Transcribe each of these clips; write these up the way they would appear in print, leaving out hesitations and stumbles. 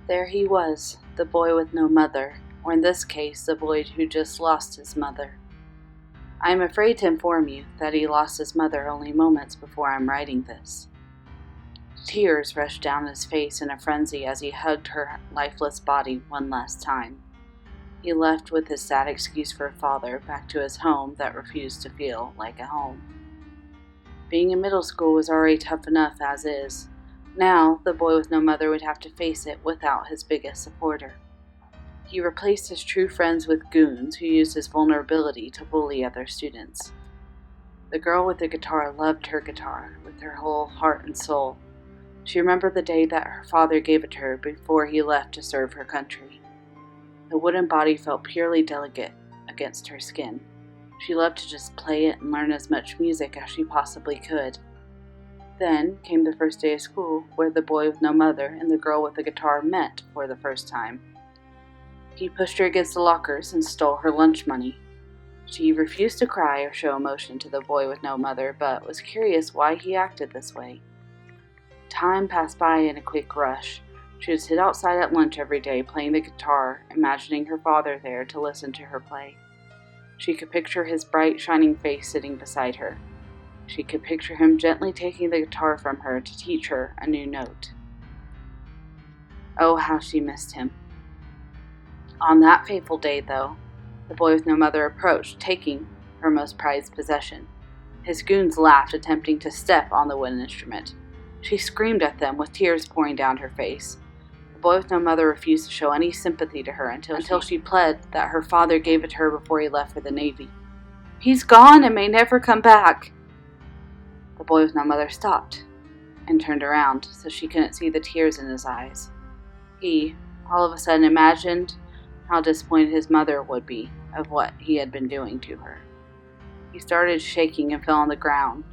There he was, the boy with no mother, or in this case, the boy who just lost his mother. I am afraid to inform you that he lost his mother only moments before I'm writing this. Tears rushed down his face in a frenzy as he hugged her lifeless body one last time. He left with his sad excuse for a father back to his home that refused to feel like a home. Being in middle school was already tough enough as is. Now, the boy with no mother would have to face it without his biggest supporter. He replaced his true friends with goons who used his vulnerability to bully other students. The girl with the guitar loved her guitar with her whole heart and soul. She remembered the day that her father gave it to her before he left to serve her country. The wooden body felt purely delicate against her skin. She loved to just play it and learn as much music as she possibly could. Then came the first day of school, where the boy with no mother and the girl with the guitar met for the first time. He pushed her against the lockers and stole her lunch money. She refused to cry or show emotion to the boy with no mother, but was curious why he acted this way. Time passed by in a quick rush. She would sit outside at lunch every day playing the guitar, imagining her father there to listen to her play. She could picture his bright, shining face sitting beside her. She could picture him gently taking the guitar from her to teach her a new note. Oh, how she missed him. On that fateful day, though, the boy with no mother approached, taking her most prized possession. His goons laughed, attempting to step on the wooden instrument. She screamed at them, with tears pouring down her face. The boy with no mother refused to show any sympathy to her until she pled that her father gave it to her before he left for the Navy. "He's gone and may never come back." The boy with no mother stopped and turned around so she couldn't see the tears in his eyes. He, all of a sudden, imagined how disappointed his mother would be of what he had been doing to her. He started shaking and fell on the ground.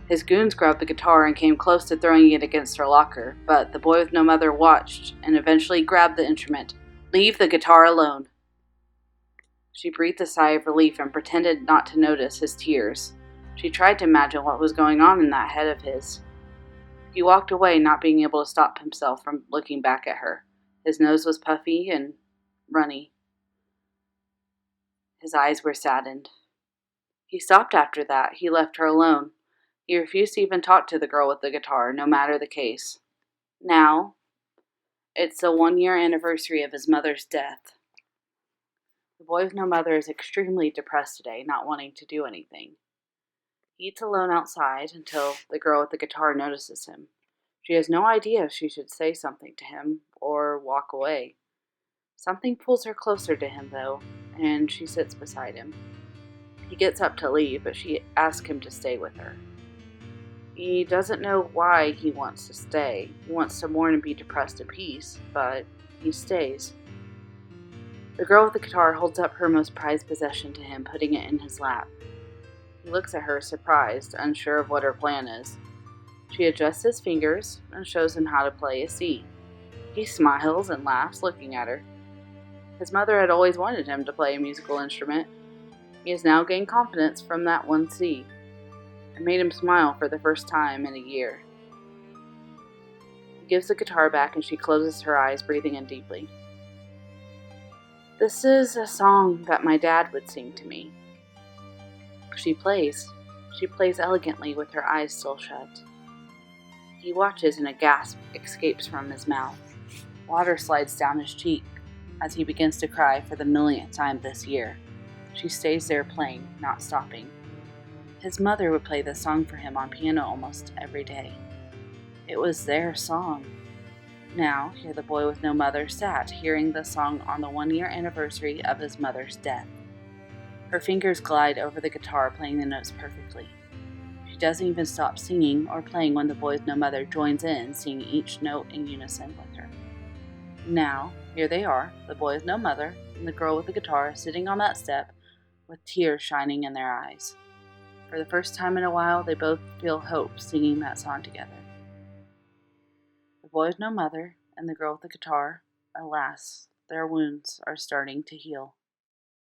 His goons grabbed the guitar and came close to throwing it against her locker, but the boy with no mother watched and eventually grabbed the instrument. "Leave the guitar alone." She breathed a sigh of relief and pretended not to notice his tears. She tried to imagine what was going on in that head of his. He walked away, not being able to stop himself from looking back at her. His nose was puffy and runny. His eyes were saddened. He stopped after that. He left her alone. He refused to even talk to the girl with the guitar, no matter the case. Now, it's the 1-year anniversary of his mother's death. The boy with no mother is extremely depressed today, not wanting to do anything. He eats alone outside until the girl with the guitar notices him. She has no idea if she should say something to him or walk away. Something pulls her closer to him, though, and she sits beside him. He gets up to leave, but she asks him to stay with her. He doesn't know why he wants to stay. He wants to mourn and be depressed at peace, but he stays. The girl with the guitar holds up her most prized possession to him, putting it in his lap. He looks at her, surprised, unsure of what her plan is. She adjusts his fingers and shows him how to play a C. He smiles and laughs, looking at her. His mother had always wanted him to play a musical instrument. He has now gained confidence from that one C. It made him smile for the first time in a year. He gives the guitar back and she closes her eyes, breathing in deeply. "This is a song that my dad would sing to me." She plays. She plays elegantly with her eyes still shut. He watches and a gasp escapes from his mouth. Water slides down his cheek as he begins to cry for the millionth time this year. She stays there playing, not stopping. His mother would play this song for him on piano almost every day. It was their song. Now, here the boy with no mother sat, hearing the song on the 1-year anniversary of his mother's death. Her fingers glide over the guitar, playing the notes perfectly. She doesn't even stop singing or playing when the boy with no mother joins in, singing each note in unison with her. Now, here they are, the boy with no mother and the girl with the guitar, sitting on that step with tears shining in their eyes. For the first time in a while, they both feel hope singing that song together. The boy with no mother and the girl with the guitar, alas, their wounds are starting to heal.